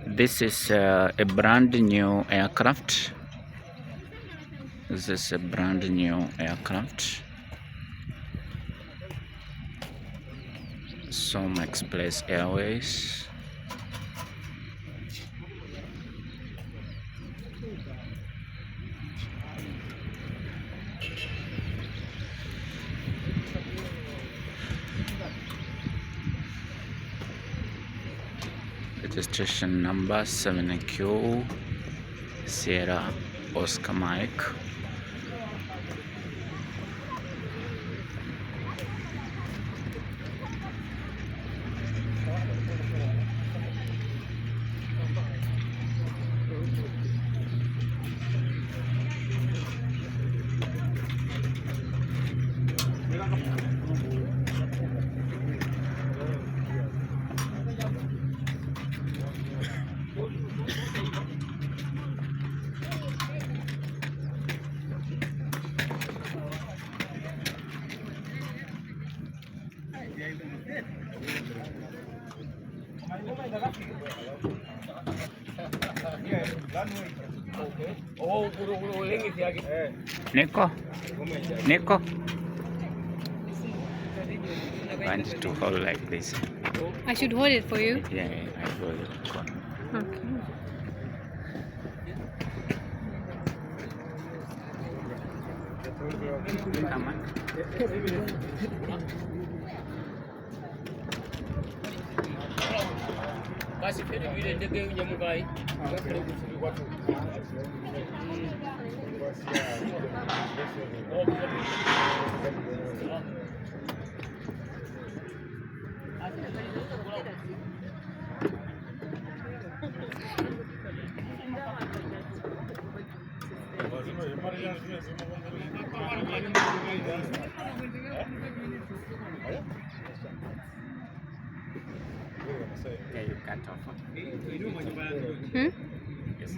This is a brand new aircraft. This is a brand new aircraft. Som Express Airways. Registration number 7Q Sierra Oscar Mike. Nico, want to hold like this. I should hold it for you. Yeah, I hold it. Okay. Come on. Basi pedi vile ndege unyamukai. Yeah, you cut off. Hmm? Yes.